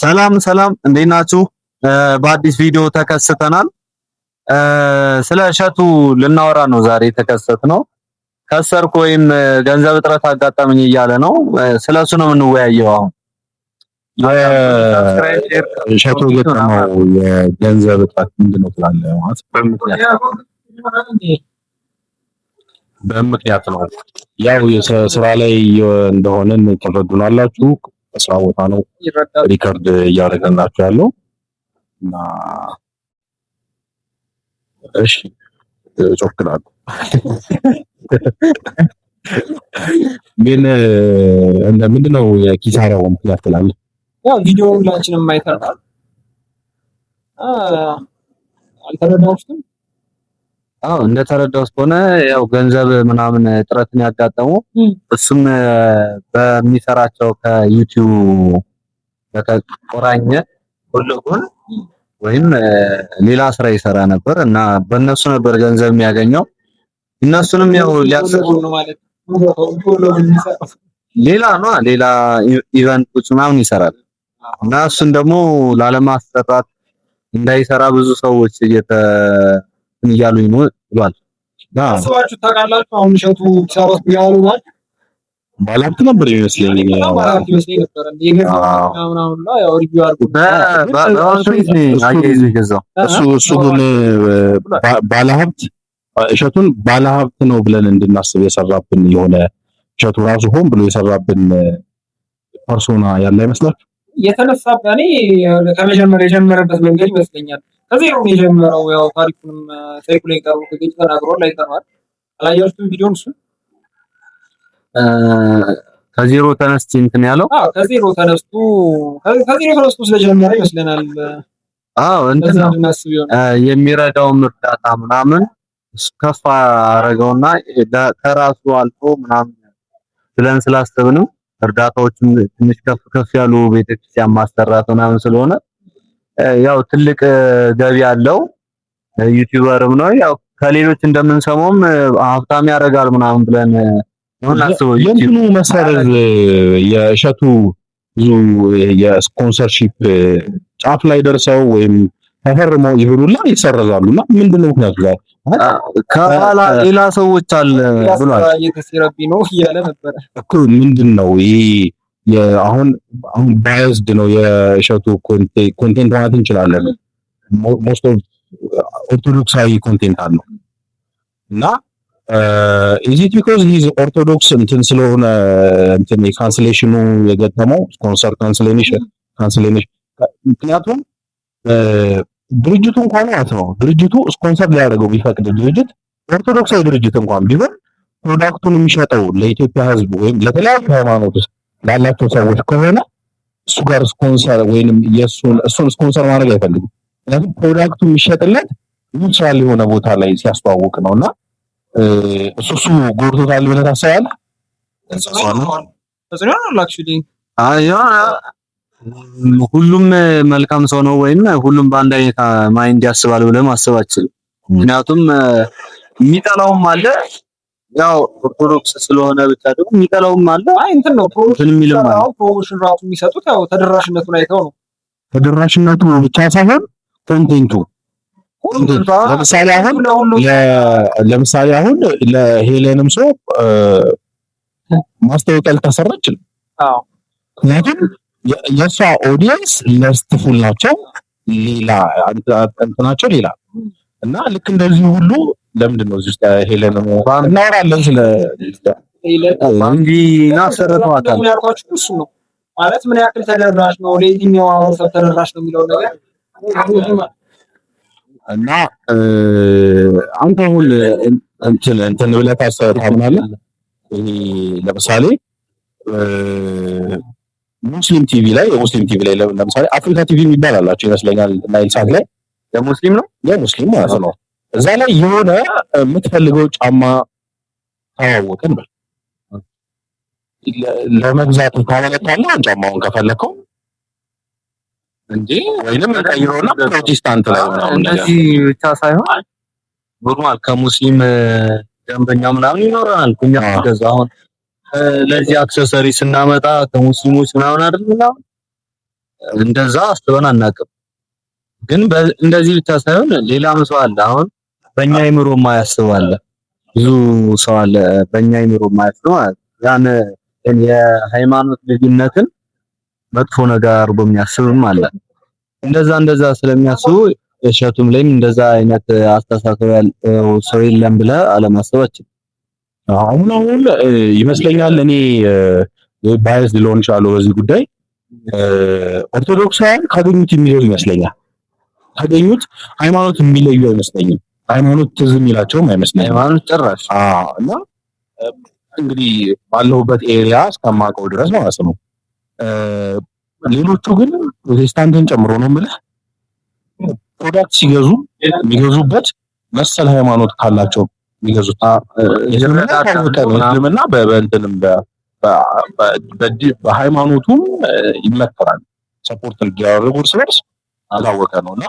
ሰላም ሰላም፣ እንዴት ናችሁ? በአዲስ ቪዲዮ ተከስተናል። ስለ እሸቱ ልናወራ ነው ዛሬ የተከሰትነው። ከሰርኩ ወይም ገንዘብ እጥረት አጋጠመኝ እያለ ነው። ስለሱ ነው የምንወያየው አሁን። እሸቱ ገጠመው የገንዘብ እጥረት ምንድነው ትላለህ? በምክንያት ነው። ያው ስራ ላይ እንደሆነን ትረዱናላችሁ። ስራ ቦታ ነው ሪከርድ እያደረግናችሁ ያለው እና እሺ ጮክላሉ ግን ምንድነው የኪሳራው ምክንያት ትላለህ? ያው ቪዲዮ ሁላችንም አይተናል። አልተረዳችሁም? አዎ እንደተረዳሁት ከሆነ ያው ገንዘብ ምናምን እጥረትን ያጋጠመው እሱም በሚሰራቸው ከዩቲዩብ በተቆራኘ ሁሉን ወይም ሌላ ስራ ይሰራ ነበር እና በእነሱ ነበር ገንዘብ የሚያገኘው። እነሱንም ያው ሊያሰሩ ነው ማለት ሌላ ኢቨንቶች ምናምን ይሰራል እና እሱን ደግሞ ላለማስጠራት እንዳይሰራ ብዙ ሰዎች እያሉኝ ነው ብሏል። አስባችሁ ታውቃላችሁ? አሁን እሸቱ ኪሳራስ ቢያሉ ማለት ባለሀብት ነበር ይመስለኝ። ባለሀብት ይመስለኝ ነበር እንዴ ምናምን ያው ሪቪው አድርጎ እሱ ግን ባለሀብት እሸቱን ባለሀብት ነው ብለን እንድናስብ የሰራብን የሆነ እሸቱ ራሱ ሆን ብሎ የሰራብን ፐርሶና ያለ አይመስላችሁ? የተነሳበት እኔ ከመጀመሪያ የጀመረበት መንገድ ይመስለኛል። ከዜሮ ነው የጀመረው። ያው ታሪኩንም ሳይኩል ላይ ቀርቦ ከገጭ ተናግሯል ላይ ተናግሯል። አላያችሁትም ቪዲዮውን? እሱ ከዜሮ ተነስቶ እንትን ያለው ከዜሮ ተነስቶ ስለጀመረ ይመስለናል። እንትን የሚረዳውም እርዳታ ምናምን ከፍ አደረገውና ከራሱ አልፎ ምናምን ብለን ስላሰብንም እርዳታዎችም ትንሽ ከፍ ያሉ ቤተክርስቲያን ማሰራት ምናምን ስለሆነ ያው ትልቅ ገቢ ያለው ዩቲዩበርም ነው። ያው ከሌሎች እንደምንሰማውም ሀብታም ያደርጋል ምናምን ብለን ነው እናስበው። የእንትኑ መሰረዝ የእሸቱ ብዙ የስፖንሰርሺፕ ጫፍ ላይ ደርሰው ወይም ተፈርመው ይብሉላ ይሰረዛሉና ምንድነው ምክንያቱ? ከኋላ ሌላ ሰዎች አለ ብሏል። እየተሰረብኝ ነው እያለ ነበር እኮ ምንድነው ይሄ? አሁን ባይዝድ ነው የእሸቱ ኮንቴንት ማለት እንችላለን። ሞስት ኦፍ ኦርቶዶክሳዊ ኮንቴንት አለው እና ኢዝ ኢት ቢኮዝ ሂዝ ኦርቶዶክስ እንትን ስለሆነ እንትን የካንስሌሽኑ የገጠመው ስፖንሰር ካንስሌሽን ምክንያቱም ድርጅቱ እንኳን ማለት ነው ድርጅቱ ስፖንሰር ሊያደርገው ቢፈቅድ ድርጅት ኦርቶዶክሳዊ ድርጅት እንኳን ቢሆን ፕሮዳክቱን የሚሸጠው ለኢትዮጵያ ሕዝብ ወይም ለተለያዩ ሃይማኖት ላላቸው ሰዎች ከሆነ እሱ ጋር ስፖንሰር ወይንም እሱን ስፖንሰር ማድረግ አይፈልግም። ምክንያቱም ፕሮዳክቱ የሚሸጥለት ኒውትራል የሆነ ቦታ ላይ ሲያስተዋውቅ ነውና እሱ ጎድቶታል ብለህ ታስባለህ? ሁሉም መልካም ሰው ነው ወይም ሁሉም በአንድ አይነት ማይንድ ያስባል ብለህ ማሰብ አትችልም። ምክንያቱም የሚጠላውም አለ ያው ኦርቶዶክስ ስለሆነ ብቻ ደግሞ የሚጠላውም አለ። እንትን ነው ፕሮሞሽን ራሱ የሚሰጡት ያው ተደራሽነቱን አይተው ነው። ተደራሽነቱ ብቻ ሳይሆን ኮንቴንቱ ለምሳሌ አሁን ለሄለንም ሰው ማስታወቂያ ልታሰራ ይችላል። ምክንያቱም የእሷ ኦዲየንስ ለስትፉል ናቸው፣ ሌላ እንትናቸው ሌላ እና ልክ እንደዚህ ሁሉ ለምንድን ነው እዚህ ውስጥ ሄለን እናወራለን ስለ ባንዲና ሰረቷታል እሱ ነው ማለት ምን ያክል ተደራሽ ነው ለየትኛው ማህበረሰብ ተደራሽ ነው የሚለው ነገር እና አንተ አሁን እንትን ብለህ ታምናለህ? ለምሳሌ ሙስሊም ቲቪ ላይ ለምሳሌ አፍሪካ ቲቪ የሚባል አላቸው ይመስለኛል ናይል ሳት ላይ የሙስሊም ማለት ነው። እዛ ላይ የሆነ የምትፈልገው ጫማ ታዋወቅን በል ለመግዛት ታመለክታለህ። ጫማውን ከፈለከው እንጂ ወይንም ቀይሮና ፕሮቴስታንት ላይ ነው። እንደዚህ ብቻ ሳይሆን ኖርማል ከሙስሊም ደንበኛ ምናምን ይኖረናል እኛ ገዛ አሁን ለዚህ አክሰሰሪ ስናመጣ ከሙስሊሞች ምናምን አይደልና እንደዛ አስተውለን አናውቅም። ግን እንደዚህ ብቻ ሳይሆን ሌላም ሰው አለ። አሁን በእኛ አይምሮ የማያስብ አለ፣ ብዙ ሰው አለ በእኛ አይምሮ የማያስብ ማለት ያን የሃይማኖት ልዩነትን መጥፎ ነገር አድርጎ የሚያስብም አለ። እንደዛ ስለሚያስቡ እሸቱም ላይም እንደዛ አይነት አስተሳሰብ ያለው ሰው የለም ብለህ አለማሰባችን አሁን ይመስለኛል እኔ ባይስ ሊሆን ይችላል በዚህ ጉዳይ ኦርቶዶክሳውያን ካገኙት የሚለው ይመስለኛል። ካገኙት ሃይማኖት የሚለዩ አይመስለኝም። ሃይማኖት ትዝ የሚላቸውም አይመስለኝም። ሃይማኖት ጭራሽ እና እንግዲህ ባለሁበት ኤሪያ እስከማውቀው ድረስ ማለት ነው። ሌሎቹ ግን ፕሮቴስታንትን ጨምሮ ነው የምልህ ፕሮዳክት ሲገዙ የሚገዙበት መሰል ሃይማኖት ካላቸው የሚገዙት እስልምና በእንትንም በሃይማኖቱም ይመከራል ሰፖርት እንዲያደርጉ እርስ በርስ አላወቀ ነውና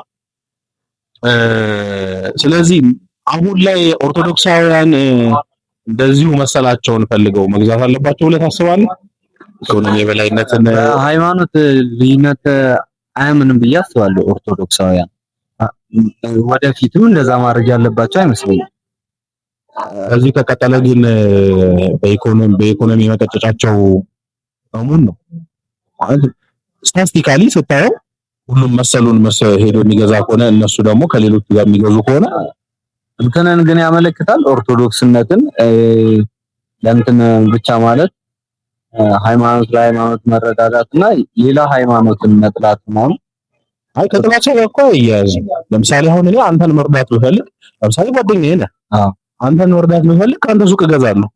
ስለዚህ አሁን ላይ ኦርቶዶክሳውያን እንደዚሁ መሰላቸውን ፈልገው መግዛት አለባቸው ብለህ ታስባለህ? ኢኮኖሚ የበላይነትን ሃይማኖት ልዩነት አያምንም ብዬ አስባለሁ። ኦርቶዶክሳውያን ወደፊትም እንደዛ ማድረግ ያለባቸው አይመስለኝም። እዚህ ከቀጠለ ግን በኢኮኖሚ መቀጨጫቸው አሙን ነው ማለት ስታቲስቲካሊ ስታየው ሁሉም መሰሉን ሄዶ የሚገዛ ከሆነ እነሱ ደግሞ ከሌሎቹ ጋር የሚገዙ ከሆነ እንትንን ግን ያመለክታል። ኦርቶዶክስነትን ለእንትን ብቻ ማለት ሃይማኖት ለሃይማኖት መረዳዳትና ሌላ ሃይማኖትን መጥላት ነው። አይ ከጥላቻው ጋር እኮ አያያዝም። ለምሳሌ አሁን እኔ አንተን መርዳት ብፈልግ ለምሳሌ ጓደኛዬ ነህ። አንተን መርዳት ብፈልግ ከአንተ ሱቅ እገዛለሁ።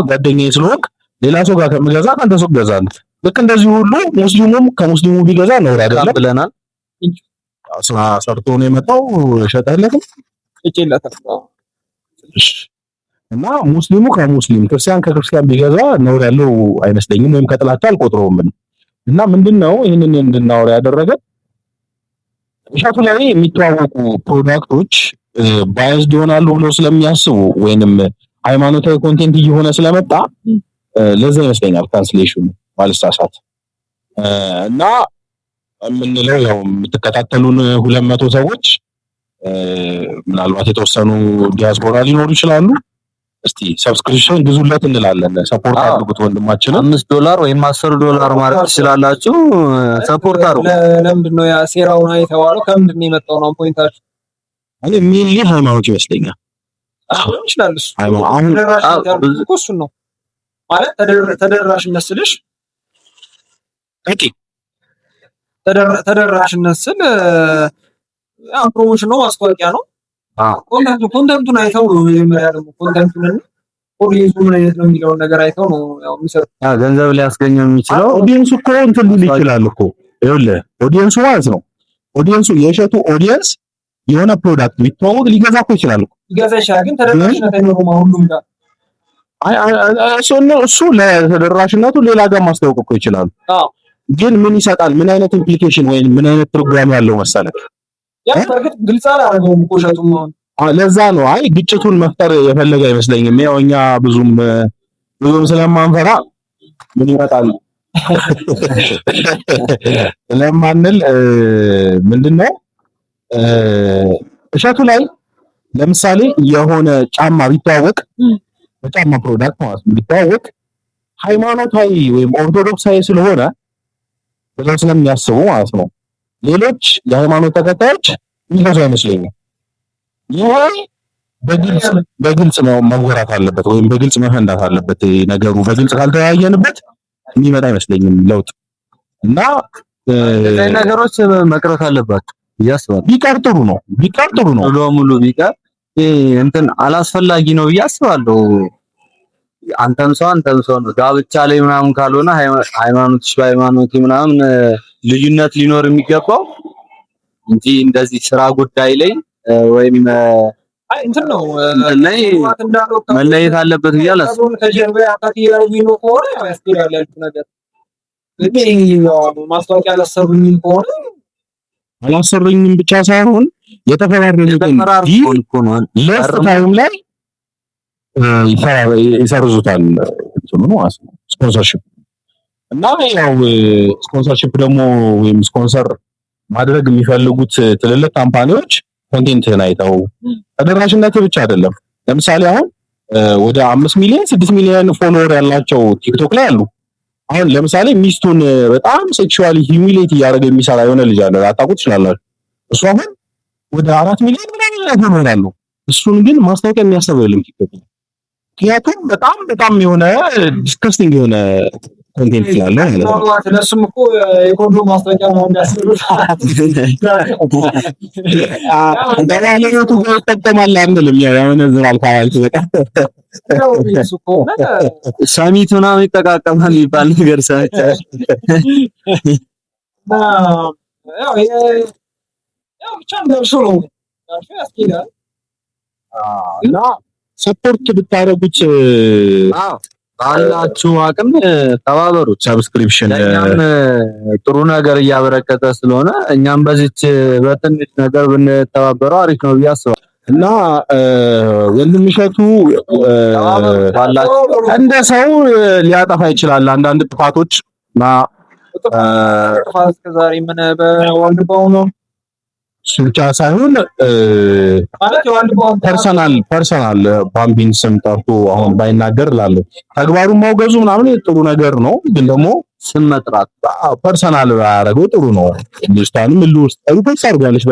ጓደኛዬ ስለሆንክ ሌላ ሰው ጋር ከምገዛ ከአንተ ሱቅ እገዛለሁ። ልክ እንደዚህ ሁሉ ሙስሊሙም ከሙስሊሙ ቢገዛ ነው አይደለም ብለናል። ሰርቶ ነው የመጣው ሸጠህለትም እና ሙስሊሙ ከሙስሊም ክርስቲያን ከክርስቲያን ቢገዛ ነው ያለው አይመስለኝም፣ ወይም ከጥላቻ አልቆጥረውም። እና ምንድነው ይሄንን እንድናወራ ያደረገ እሸቱ ላይ የሚተዋወቁ ፕሮዳክቶች ባይዝድ ይሆናሉ ብለው ስለሚያስቡ ወይንም ሃይማኖታዊ ኮንቴንት እየሆነ ስለመጣ ለዛ ይመስለኛል ካንስሌሽኑ ባልሳሳት እና የምንለው ያው የምትከታተሉን 200 ሰዎች ምናልባት የተወሰኑ ዲያስፖራ ሊኖሩ ይችላሉ። እስቲ ሰብስክሪፕሽን ግዙለት እንላለን። ሰፖርት አድርጉት ወንድማችንን። $5 ወይም $10 ማድረግ ትችላላችሁ። ሰፖርት አድርጉ። ለምንድን ነው ያ ሴራውን የተባለው? ከምንድን ነው የመጣው ነው ፖይንታችሁ? እኔ ምን ሃይማኖት ይመስለኛል። አሁን ይችላል አሁን እሱ ነው ማለት ተደራሽነት ስልሽ ተደራሽነት ስል ያው ፕሮሞሽን ነው፣ ማስታወቂያ ነው። ኮንተንቱን አይተው ነው መጀመሪያ ደግሞ ኮንተንቱን ኦዲየንሱ ምን አይነት ነው የሚለውን ነገር አይተው ነው ያው የሚሰሩት። ገንዘብ ሊያስገኘው የሚችለው ኦዲየንሱ እኮ እንትን ሊል ይችላል እኮ ይኸውልህ፣ ኦዲየንሱ ማለት ነው ኦዲየንሱ የእሸቱ ኦዲየንስ የሆነ ፕሮዳክት ቢተዋወቅ ሊገዛ እኮ ይችላል እኮ ሊገዛ ይችላል። ግን ተደራሽነት አይኖርም ሁሉም ጋር። እሱ ለተደራሽነቱ ሌላ ጋር ማስታወቅ እኮ ይችላል። ግን ምን ይሰጣል? ምን አይነት ኢምፕሊኬሽን ወይም ምን አይነት ፕሮግራም ያለው መሰለህ? ያ በርግጥ ግልጽ አላደረገውም እኮ እሸቱም ነው። ለዛ ነው አይ ግጭቱን መፍጠር የፈለገ አይመስለኝም። ያው እኛ ብዙም ስለማንፈራ ምን ይመጣል ስለማንል ምንድነው እሸቱ ላይ ለምሳሌ የሆነ ጫማ ቢተዋወቅ በጫማ ፕሮዳክት ማለት ነው ቢተዋወቅ ሃይማኖታዊ ወይም ኦርቶዶክሳዊ ስለሆነ ብለው ስለሚያስቡ ማለት ነው ሌሎች የሃይማኖት ተከታዮች የሚገዙ አይመስለኝም። ይሄ በግልጽ ነው መወራት አለበት ወይም በግልጽ መፈንዳት አለበት ነገሩ። በግልጽ ካልተያየንበት የሚመጣ አይመስለኝም ለውጥ እና ነገሮች መቅረት አለባቸው ያስባል። ቢቀር ጥሩ ነው ሙሉ ቢቀር እንትን አላስፈላጊ ነው ያስባለሁ። አንተም ሰው ነው ጋብቻ ላይ ምናምን ካልሆነ ሃይማኖትሽ በሃይማኖት ምናምን ልዩነት ሊኖር የሚገባው እንጂ እንደዚህ ስራ ጉዳይ ላይ ወይም እንትን ነው መለየት አለበት ብያለሁ። ከጀርባ አጣቂ ያለው ነው ከሆነ ያስፈልጋል ያልኩት ነገር ግን ማስታወቂያ አላሰሩኝም ከሆነ አላሰሩኝም ብቻ ሳይሆን የተፈራረሙትን ለፍታዩም ላይ ይሰርዙታል እንትኑ ማለት ነው ስፖንሰርሺፕ። እና ያው ስፖንሰርሺፕ ደግሞ ወይም ስፖንሰር ማድረግ የሚፈልጉት ትልልቅ ካምፓኒዎች ኮንቴንትን አይተው ተደራሽነት ብቻ አይደለም። ለምሳሌ አሁን ወደ 5 ሚሊዮን 6 ሚሊዮን ፎሎወር ያላቸው ቲክቶክ ላይ አሉ። አሁን ለምሳሌ ሚስቱን በጣም ሴክሹዋሊ ሂዩሚሌት እያደረገ የሚሰራ የሆነ ልጅ አለ፣ አታውቁት ትችላላችሁ። እሱ አሁን ወደ 4 ሚሊዮን ምናምን ይሆናሉ። እሱን ግን ማስታወቂያ የሚያሰበው የለም ቲክቶክ። ምክንያቱም በጣም የሆነ ዲስከስቲንግ የሆነ ኮንቴንት ስላለ ማለት ነው። ስለሱም እኮ የኮንዶ ማስታወቂያ ነው እንዳስሉት እንደማለቱ ተጠቅማለ አንልም። የሆነ ዝራል ካላልኩ በቃ ሳሚት ምናምን ይጠቃቀማል የሚባል ነገር ሰምቻለሁ። ያው ብቻ እንደርሱ ነው ያስኬዳል። እና ሰፖርት ብታረጉት ባላችሁ አቅም ተባበሩት። ሰብስክሪፕሽን እኛም ጥሩ ነገር እያበረከተ ስለሆነ እኛም በዚች በትንሽ ነገር ብንተባበረው አሪፍ ነው ብዬ አስባለሁ። እና ወንድም እሸቱ እንደ ሰው ሊያጠፋ ይችላል አንዳንድ ጥፋቶች እና ጥፋት እስከዛሬ ምን በወንድባው ነው እሱ ብቻ ሳይሆን ፐርሰናል ባምቢን ስም ጠርቶ አሁን ባይናገር እላለሁ። ተግባሩን ማውገዙ ምናምን ጥሩ ነገር ነው፣ ግን ደግሞ ስም መጥራት ፐርሰናል ያደረገው ጥሩ ነው። ልጅቷንም ውስጥ ሪፖስት አድርጓለች።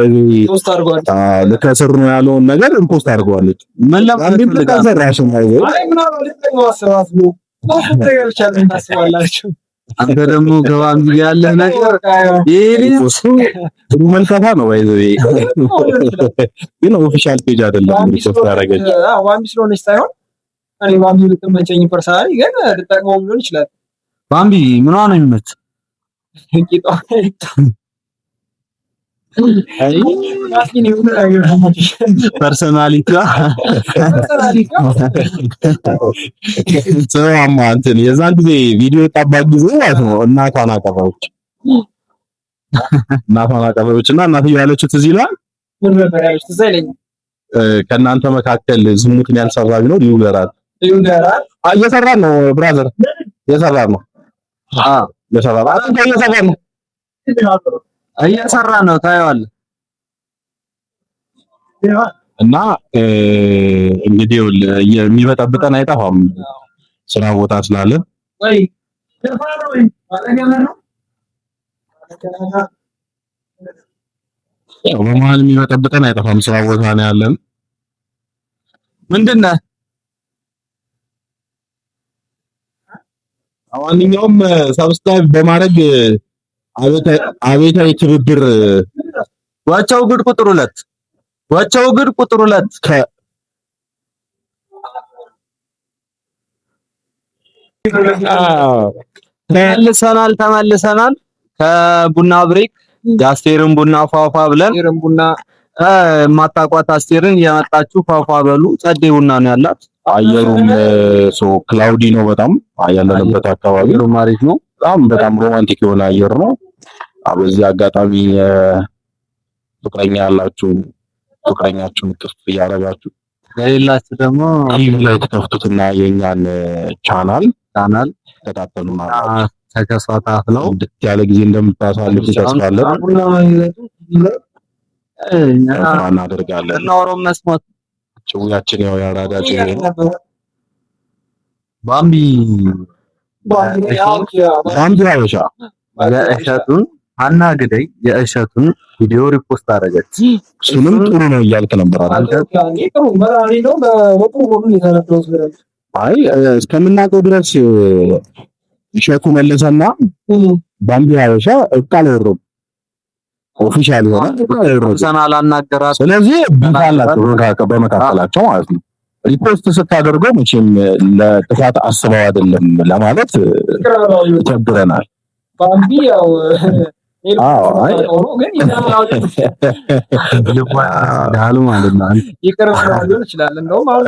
ልከስር ነው ያለውን ነገር ሪፖስት አድርጓለች። ምን ለማለት ልከሰራሽ ነው አንተ ደግሞ ገባም ያለህ ነገር ጥሩ መልካታ ነው። ግን ኦፊሻል ፔጅ አይደለም ሪፖስት ያደረገች። ባምቢ ስለሆነች ሳይሆን እኔ ባምቢ ልትመቸኝ ፐርሰናሊ ግን ልጠቅመው ሊሆን ይችላል። ባምቢ ምኗ ነው የሚመች? ፐርሰናሊቲ እንትን የዛን ጊዜ ቪዲዮ የወጣባት ጊዜ ማለት ነው እናቷን አቀፈች እና እናትዬ ያለችው ትዝ ይላል። ከእናንተ መካከል ዝሙትን ያልሰራ ቢኖር ይውገራል። እየሰራን ነው ብራዘር፣ እየሰራን ነው ታየዋለህ። እና እንግዲህ የሚበጠብጠን አይጠፋም ስራ ቦታ ስላለን ያው በመሀል የሚበጠብጠን አይጠፋም ስራ ቦታ ነው ያለን። ምንድነው ማንኛውም ሰብስክራይብ በማድረግ አቤታዊ ትብብር ዋቻው ግድ ቁጥር 2 ተመልሰናል ከቡና ብሬክ። የአስቴርን ቡና ፏፏ ብለን ማጣቋት አስቴርን እየመጣችሁ ፏፏ በሉ። ጸዴ ቡና ነው ያላት። አየሩም ክላውዲ ነው በጣም ያለንበት አካባቢ አሪፍ ነው። በጣም ሮማንቲክ የሆነ አየር ነው። በዚህ አጋጣሚ ፍቅረኛ ያላችሁ ፍቅረኛችሁን ክፍ እያደረጋችሁ የሌላችሁ ደግሞ ላይ ተከፍቱትና የኛን ቻናል ተከታተሉ ማለት ተከታተሉ ነው። እንዴት ያለ ጊዜ እንደምታሳልፉ ተስፋለን እናደርጋለን። እናወራው መስማት ጭውያችን ያው ያራዳጭ ባምቢ አበሻ የእሸቱን አናግደኝ የእሸቱን ቪዲዮ ሪፖስት አደረገች። እሱንም ጥሩ ነው እያልክ ነበር አይደል? አይ እስከምናውቀው ድረስ እሸቱ መለሰና ባምቢ አበሻ ቃል ወሮም ኦፊሻል ሆነ ፐርሰናል አናገራት። ስለዚህ ባላችሁ በመካከላቸው ማለት ነው ሪፖስት ስታደርገው መቼም ለጥፋት አስበው አይደለም ለማለት ይቸግረናል። ባምቢ ያው ዳሉ ማለት ነው ይቀርባል ይችላል። እንደውም አሁን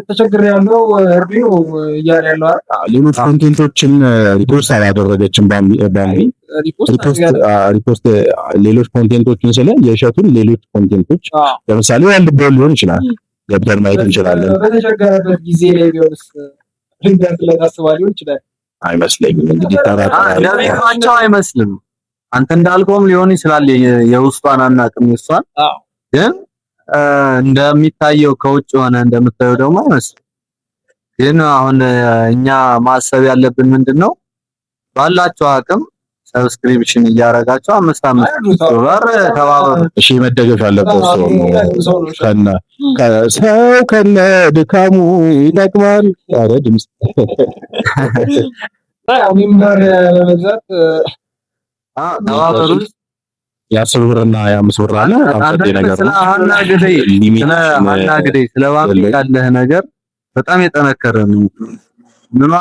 ተቸግሬያለሁ እርዱ እያለ ያለው ሌሎች ኮንቴንቶችን ሪፖስት አላደረገችም። ባምቢ ሪፖስት ሌሎች ኮንቴንቶችን ስለ የእሸቱን ሌሎች ኮንቴንቶች ለምሳሌ ያልበው ሊሆን ይችላል ገብተን ማየት እንችላለን። በተቸገረበት ጊዜ ላይ ቢሆንስ ድንገት ለታስባ ሊሆን ይችላል። አይመስለኝም። እንግዲህ እንደሚሏቸው አይመስልም። አንተ እንዳልከውም ሊሆን ይችላል። የውስጧን አናውቅም። እሷን ግን እንደሚታየው ከውጭ ሆነ እንደምታየው ደግሞ አይመስልም። ግን አሁን እኛ ማሰብ ያለብን ምንድነው ባላቸው አቅም ሰብስክሪፕሽን እያረጋቸው 5 ዶላር ተባበሩ። እሺ መደገፍ ያለበት ሰው ከነ ድካሙ ይጠቅማል። አረ ድምጽ ሚንበር ለመግዛት ተባበሩ። የ10 ብርና የ5 ብር አለ። አንተ ነገር ስለ አናግደይ ስለ ባንክ ያለህ ነገር በጣም የጠነከረ ነው። ምኗ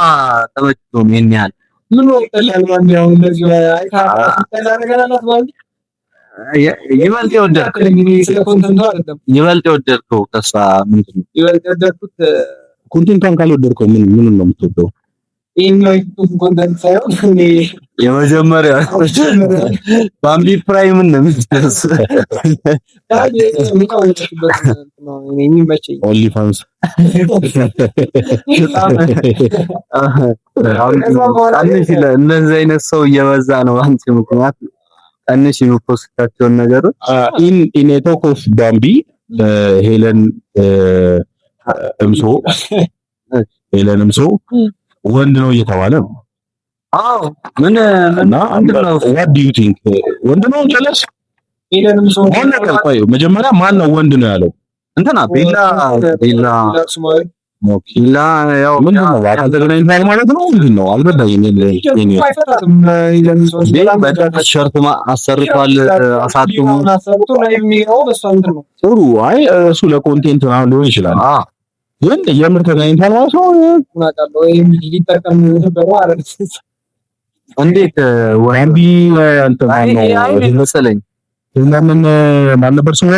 ተመችቶም ይሄን ያህል ምን ወጣላል ማን ያው እንደዚህ አይታ ተላረጋላት ማለት ይበልጥ የወደድከው ከሷ ምንድነው? ይበልጥ የወደድኩት ኮንቴንቷን ካልወደድከው ምን ነው የምትወደው? ይሄኛው ኮንቴንት ሳይሆን እኔ የመጀመሪያ ባምቢ ፕራይም ነው የሚደርስ ኦንሊ ፋንስ እንደዚህ አይነት ሰው እየበዛ ነው። አንቺ ምክንያት ትንሽ የሚፖስታቸውን ነገሮች ኢን ቶክ ኦፍ ባምቢ ሄለን እምሶ ወንድ ነው እየተባለ ነው። አዎ ምን ነው what do you think ወንድ ነው ጀለስ ሄለንም ሰው መጀመሪያ ማን ነው ወንድ ነው ያለው? እንትና ቤላ ያው ምንድን ነው ተገናኝተዋል ማለት ነው? ምንድን ነው አልበላኝም። ሸርት አሰርቷል አሳትሞ ጥሩ። አይ እሱ ለኮንቴንት ምናምን ሊሆን ይችላል። ግን የምር ተገናኝተዋል ማለት ነው? እንዴት ወንዲ አንተ ማን ነው መሰለኝ ማን ነበር ስሙ?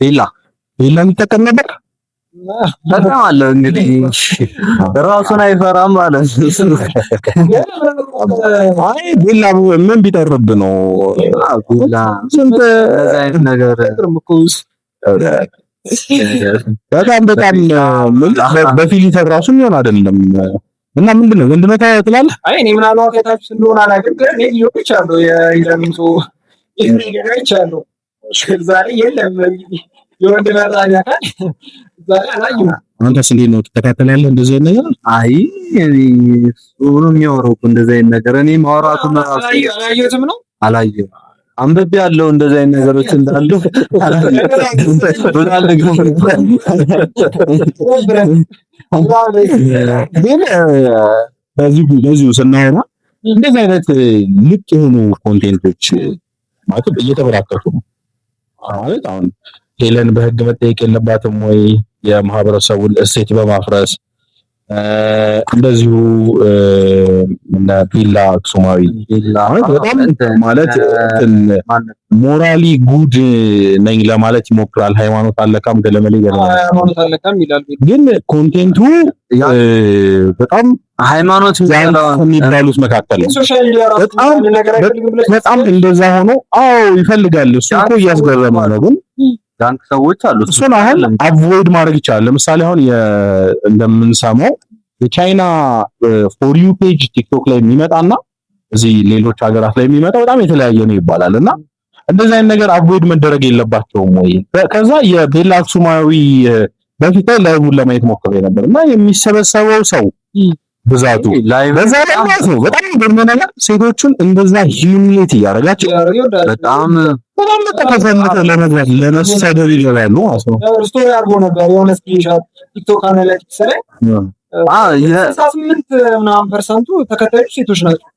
ቤላ የሚጠቀም ነበር ተቀማለ እንግዲህ ራሱን አይፈራም ማለት ነው። አይ ቤላ ምን ቢጠርብ ነው? ቤላ ስንት አይነት ነገር በጣም በፊሊተር ራሱ የሚሆን አይደለም። እና ምንድነው ወንድነው ትላለህ? አይ እኔ ምናልባት የታችስ እንደሆነ አላውቅም፣ ግን እኔ ልጆች አሉ የኢለሚንሶ ልጆች አሉ። ዛሬ የለም የወንድ መራኛ ካል ዛሬ አላየሁም። አንተስ እንዴት ነው ትከታተላለህ እንደዚህ አይነት ነገር? አይ እኔ ሱሩ የሚያወራው እንደዚህ አይነት ነገር እኔ ማውራቱን አላየሁትም ነው አላየሁም። አንበብ ያለው እንደዚህ አይነት ነገሮች እንዳሉ ግን በዚሁ ስናወራ እንደዚህ አይነት ልቅ የሆኑ ኮንቴንቶች ማለት እየተበራከቱ ነው። ማለት አሁን ሄለን በህግ መጠየቅ የለባትም ወይ? የማህበረሰቡን እሴት በማፍረስ እንደዚሁ እና ቢላ አክሱማዊ በጣም ማለት ሞራሊ ጉድ ነኝ ለማለት ይሞክራል። ሃይማኖት አለካም ገለመሌ ሃይማኖት አለካም ይላል። ግን ኮንቴንቱ በጣም ሃይማኖት የሚባሉት መካከል ነው። በጣም እንደዛ ሆኖ ይፈልጋል። እሱ እኮ እያስገረመ ነው። ግን ዳንክ ሰዎች አሉ። እሱን አሁን አቮይድ ማድረግ ይቻላል። ለምሳሌ አሁን እንደምንሰማው የቻይና ፎር ዩ ፔጅ ቲክቶክ ላይ የሚመጣና እዚህ ሌሎች ሀገራት ላይ የሚመጣ በጣም የተለያየ ነው ይባላል። እና እንደዚህ አይነት ነገር አቮይድ መደረግ የለባቸውም ወይ? ከዛ የቤላ አክሱማዊ በፊት ላይ ላይቡን ለማየት ሞክሬ ነበር እና የሚሰበሰበው ሰው ብዛቱ በዛ ላይ ማለት ነው በጣም በመናና ሴቶችን እንደዛ ሂዩሚሌት ያደርጋቸው በጣም ተከፈተ ለመግባት ለመሰደብ ይገባሉ ማለት ነው። ስቶሪ አድርጎ ነበር የሆነ ስክሪንሾት ቲክቶክ አናላይቲክስ ላይ 68 ምናምን ፐርሰንቱ ተከታዮች ሴቶች ናቸው።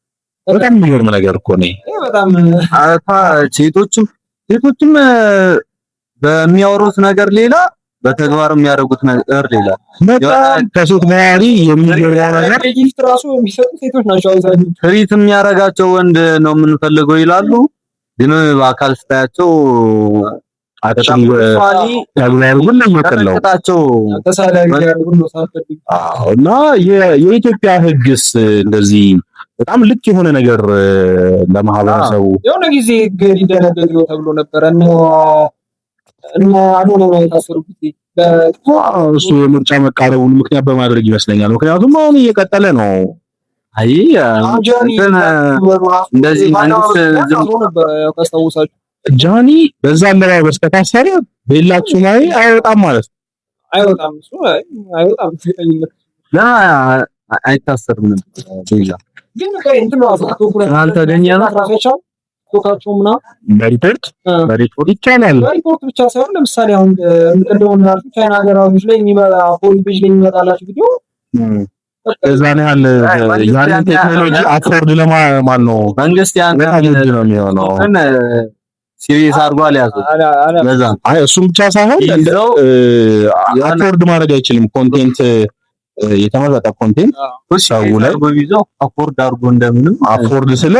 በጣም የሚገርም ነገር እኮ ነው። በጣም ሴቶችም በሚያወሩት ነገር ሌላ በተግባር የሚያደርጉት ነገር ሌላ። በጣም ከሴት ባህሪ የሚገርም ነገር ጊፍት ራሱ የሚሰጡ ሴቶች ናቸው። ትሪት የሚያረጋቸው ወንድ ነው የምንፈልገው ይላሉ። ግን በአካል ስታያቸው አጣጣም ያሉን ለማከለው እና የኢትዮጵያ ሕግስ እንደዚህ በጣም ልክ የሆነ ነገር ለማህበረሰቡ የሆነ ጊዜ ሕግ ሊደነግግ ነው ተብሎ ነበር እና አዶነ ነው የታሰሩት እሱ የምርጫ መቃረቡን ምክንያት በማድረግ ይመስለኛል። ምክንያቱም አሁን እየቀጠለ ነው። አይ እንደዚህ ጃኒ በዛ አለባበስ ከታሰረ ቤላችሁ ላይ አይወጣም ማለት ነው። አይወጣም እሱ አይወጣም። አይታሰርም ነበር ግን እንትን አልተገኘም። ቶካቸው በሪፖርት ይቻላል። በሪፖርት ብቻ ሳይሆን ለምሳሌ አሁን እንደውም ቻይና ሀገራቶች ላይ የሚመጣ ፖሊስ ላይ የሚመጣላችሁ ቪዲዮ እዛ ነው ያለ ያንን ቴክኖሎጂ አፎርድ ለማን ነው መንግስት ያን ነው የሚሆነው። ሲሪየስ አድርጓል ያዘው ለዛ አይ እሱም ብቻ ሳይሆን አፎርድ ማድረግ አይችልም። ኮንቴንት የተመረጠ ኮንቴንት ሰው ላይ በቪዛው አፎርድ አድርጎ እንደምንም አፎርድ ስለ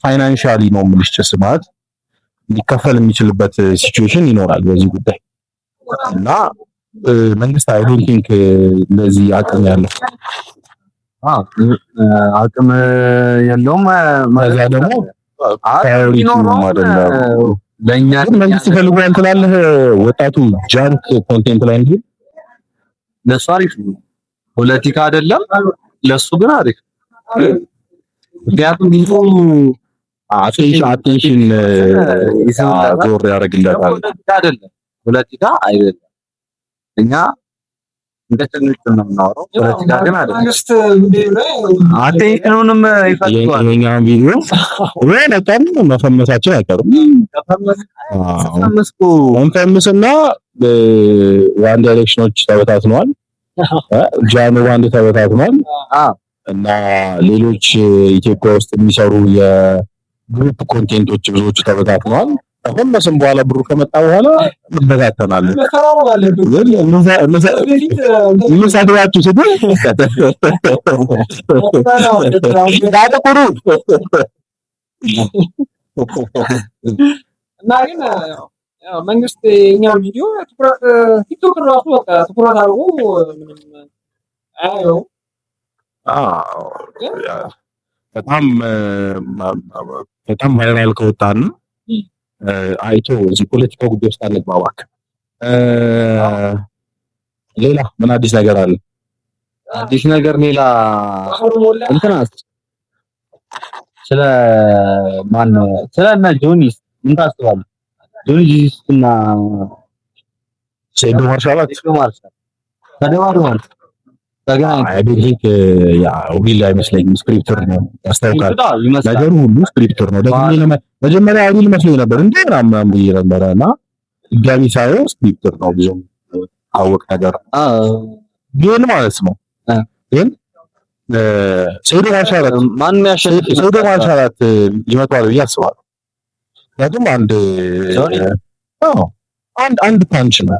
ፋይናንሻሊ ነው የምልሽ ማለት ሊከፈል የሚችልበት ሲቹዌሽን ይኖራል በዚህ ጉዳይ እና መንግስት አይ ዶንት ቲንክ ለዚህ አቅም ያለው አቅም የለውም። ማዛ ደግሞ ፕራዮሪቲ ነው አይደለም። ለኛ መንግስት ፈልጓል ትላለህ ወጣቱ ጃንክ ኮንቴንት ላይ እንጂ ለሱ አሪፍ ነው። ፖለቲካ አይደለም ለሱ ግን አሪፍ። ምክንያቱም ቢቱ አቴንሽን ዞር ያደርግለታል። አይደለም ፖለቲካ አይደለም። እኛ እንደተነጭ ነው የምናወራው። ፖለቲካ ግን አይደለም። መንግስት ላይ አቴንሽኑንም ይፈልጋል። የኛም ቪዲዮ ወይ ነጣም መፈመሳችን አይቀርም። ተፈመስና ዋን ዳይሬክሽኖች ተበታትነዋል። ጃኖ ባንድ ተበታትኗል እና ሌሎች ኢትዮጵያ ውስጥ የሚሰሩ የግሩፕ ኮንቴንቶች ብዙዎቹ ተበታትነዋል። ከፈመስም በኋላ ብሩ ከመጣ በኋላ እንበታተናለን። ምሳድራችሁ ስትል ዳጥቁሩ እና ግን መንግስት የኛው ቪዲዮ ትኩረት ቲክቶክ ራሱ በቃ ትኩረት አድርጎ ምንም አያየው። በጣም ቫይራል ከወጣን አይቶ እዚህ ፖለቲካ ጉዳይ ውስጥ አንግባባክ። ሌላ ምን አዲስ ነገር አለ? አዲስ ነገር ሌላ እንትና ስለ ማን ነው ስለና ጆኒስ ምን ታስባለህ? ጆኒስ እና ሴዶ ማርሻላት ተደዋውለዋል። አይ ቢንክ ያ ዊል አይመስለኝም። ስክሪፕተር ነው ያስታውቃል። ነገሩ ሁሉ ስክሪፕተር ነው። ደግሞ መጀመሪያ ዊል መስሎኝ ነበር እንዴ ምናምን ብዬ ነበርና ድጋሚ ሳየው ስክሪፕተር ነው። ብዙም አወቅ ነገር ግን ማለት ነው። ግን ሴዶ ማርሻላት ማን ያሸንፍ? ሴዶ ማርሻላት ይመጣል ብዬ አስባለሁ። ምክንያቱም አንድ ፓንች ነው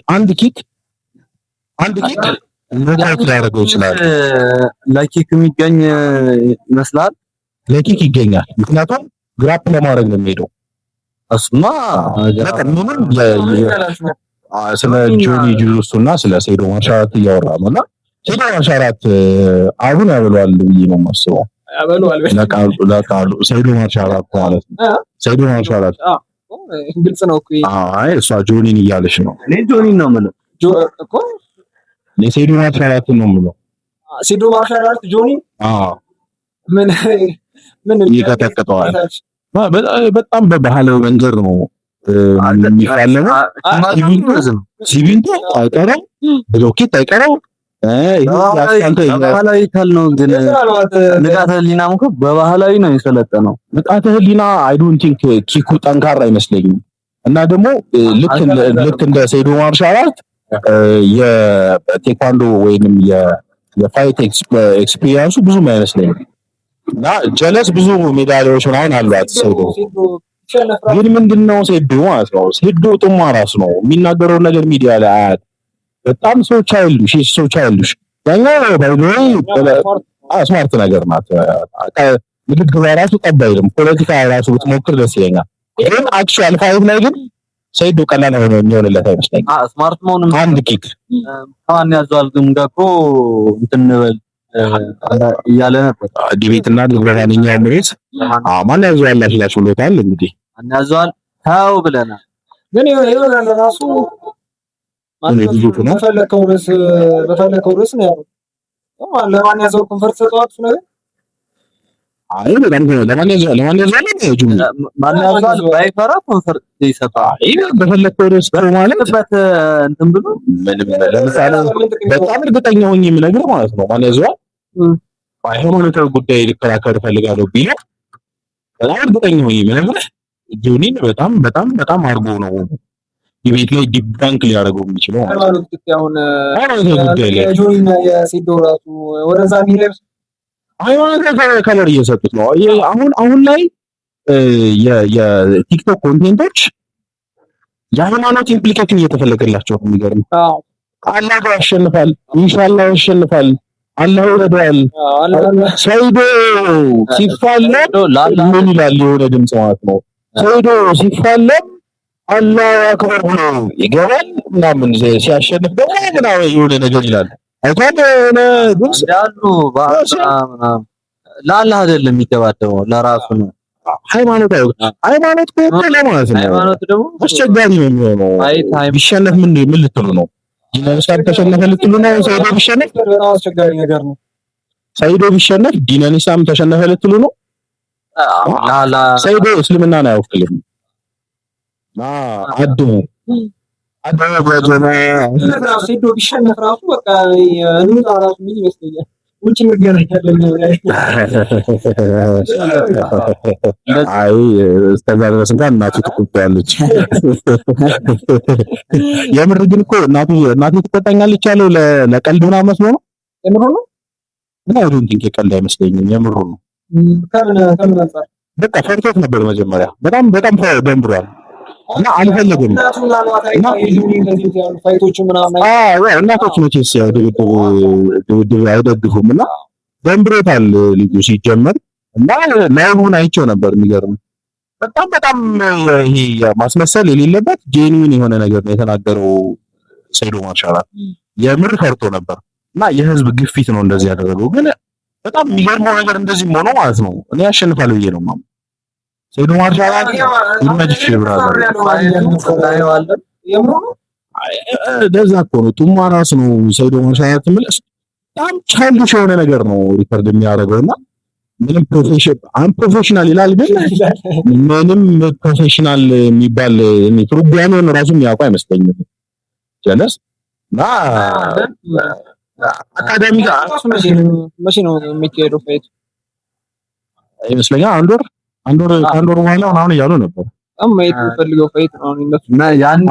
አንድ ኪክ ኖካውት ሊያደርገው ይችላል። ለኪክ የሚገኝ ይመስላል። ለኪክ ይገኛል። ምክንያቱም ግራፕ ለማድረግ ነው የሚሄደው። እሱማ ምንም ስለ ጆኒ ጁሉስና ስለ ሴዶ ማርሻላት እያወራ ነው እና ሴዶ ማርሻላት አሁን ያበሏል ብዬ ነው የማስበው። ለቃሉ ሴዶ ማርሻላት ማለት ነው። ሴዶ ማርሻላት ግልጽ ነው እኮ። አይ እሷ ጆኒን እያለች ነው። እኔ ጆኒን ነው የምለው እኮ ለሴዶ ማርሻላት ነው የምለው። ሴዶ ማርሻላት ጆኒ ምን ይቀጠቅጠዋል። በጣም በባህላዊ መንገድ ነው የሚፋለመው። ሲቪንቶ አይቀረው ብሎኬት አይቀረው ባህላዊ ካል ነው። ግን ንቃተ ህሊናም እኮ በባህላዊ ነው የሰለጠነው። ንቃተ ህሊና አይ ዶንት ቲንክ ኪኩ ጠንካራ አይመስለኝም። እና ደግሞ ልክ እንደ ሴዶ ማርሻላት የቴኳንዶ ወይንም የፋይት ኤክስፒሪየንሱ ብዙም አይመስለኝም። እና ጀለስ ብዙ ሜዳሊያዎች ምናምን አሏት ሴዶ። ግን ምንድነው ሴዶ ማለት ነው ሴዶ ጥማ ራስ ነው የሚናገረው ነገር ሚዲያ ላይ አያት በጣም ሰዎች አይሉሽ ያኛው ባይዶይ ስማርት ነገር ናት። ንግግሯ ራሱ ጠባይልም ፖለቲካ ራሱ ብትሞክር ደስ ይለኛል። ግን አክቹዋል ፋይት ላይ ግን ሴዶ ቀላል ነው የሚሆንለት አይመስለኝም። ስማርት መሆኑን አንድ ኪክ ማን ያዟል ግን ገኮ እንትን እያለ ነበር ዲቤትና ድብረታንኛ ምሬት ማን ያዟል ያላሽ ብሎታል። እንግዲህ ማን ያዟል ታው ብለናል። ግን ይሄ ራሱ ብዙቱ ነው በፈለከው ርዕስ ነው ያለው። ለማን ያዘው ኮንፈርት ሰጠዋት ነገር አይ ለማን ያዘው ማን ያዘው ባይፈራ ኮንፈርት ይሰጣል። አይ በፈለከው ርዕስ ማለት እንትን ብሎ ለምሳሌ በጣም እርግጠኛ ሆኜ የምነግርህ ማለት ነው ማን ያዘው ሃይማኖታዊ ጉዳይ ሊከራከር ፈልጋለሁ ቢል በጣም እርግጠኛ ሆኜ የምነግርህ ጆኒን በጣም አርጎ ነው የቤት ላይ ዲባንክ ሊያደርገው የሚችለው ጆኒና የሲዶ ራሱ ወደዛ ሚለብስ ሃይማኖታዊ ከለር እየሰጡት ነው። አሁን ላይ የቲክቶክ ኮንቴንቶች የሃይማኖት ኢምፕሊኬሽን እየተፈለገላቸው ነው። የሚገርም አላህ ያሸንፋል፣ ኢንሻአላህ ያሸንፋል፣ አላህ ይረዳል። ሰይዶ ሲፋለም ምን ይላል? የሆነ ድምጽ ማለት ነው። ሰይዶ ሲፋለም አላህ አክበር ብሎ ይገባል ምናምን ሲያሸንፍ ደግሞ ምናምን የሆነ ነገር ይላል። አይቷል የሆነ ድምጽ ያሉ ለአላህ አይደለም የሚደባደበው ለራሱ ነው። ሃይማኖት ማለት ለማለት ነው። ሃይማኖት ደግሞ አስቸጋሪ ነው የሚሆነው። ቢሸነፍ ምን ልትሉ ነው? ዲናኒሳም ተሸነፈ ልትሉ ነው? ሰይዶ ቢሸነፍ በጣም አስቸጋሪ ነገር ነው። ሰይዶ ቢሸነፍ ዲናኒሳም ተሸነፈ ልትሉ ነው? ሰይዶ እስልምናን አይወክልም። አድሙ ሰይዶ ቢሸነፍ ራሱ በቃ እንውጣ ራሱ ምን ይመስለኛል ውጭ እንገናኛለን። አይ እስከዛ ድረስ እንኳን እናቱ ትቆጣለች። የምር ግን እኮ እናቱ ትቆጣኛለች ያለው ለቀልድ ምናምን መስሎ ነው። የምር ነው ግን አይ ዶንት ቲንክ የቀልድ አይመስለኝም። የምር ነው። ከምን አንፃር በቃ ፈርቶት ነበር መጀመሪያ በጣም ደንብሯል እና አልፈለገም። እናቶች መቼስ ያው ድብድብ አይደግፉም እና ደንብሮታል ልጁ ሲጀመር እና ላይቡን አይቼው ነበር። የሚገርም በጣም ይሄ ማስመሰል የሌለበት ጄኒውን የሆነ ነገር ነው የተናገረው ሰይዶ ማርሻል። የምር ፈርቶ ነበር እና የህዝብ ግፊት ነው እንደዚህ ያደረገው። ግን በጣም የሚገርመው ነገር እንደዚህ ሆኖ ማለት ነው እኔ ያሸንፋል ብዬ ነው ማለት ሰይዶ ማርሻል ይመጅሽ ብራዘር ደዛ እኮ ነው ቱማ ራስ ነው ሰይዶ ማርሻል ትምለስ በጣም ቻይልድሽ የሆነ ነገር ነው ሪከርድ የሚያደርገውና ምንም ፕሮፌሽናል ይላል ግን ምንም ፕሮፌሽናል የሚባል ፕሮግራሙን ራሱ የሚያውቁ አይመስለኝም። ጀለስ ና አካዳሚ ጋር መቼ ነው የሚካሄደው ፋይት ይመስለኛል አንድ ወር በኋላ አሁን እያሉ ነበር። ማየት ፈልገው ፋይት ነው እና ያን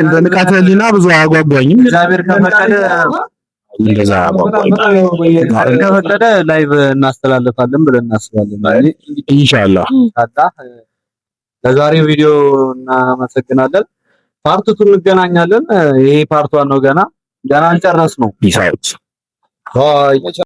እንደ ንቃተ ህሊና ብዙ አያጓጓኝም። እግዚአብሔር እንደዛ ከፈቀደ ላይቭ እናስተላልፋለን ብለን እናስባለን ኢንሻአላህ። ለዛሬው ቪዲዮ እናመሰግናለን። ፓርት 2 እንገናኛለን። ይሄ ፓርት 1 ነው። ገና አልጨረስነው። ፒስ አውት ባይ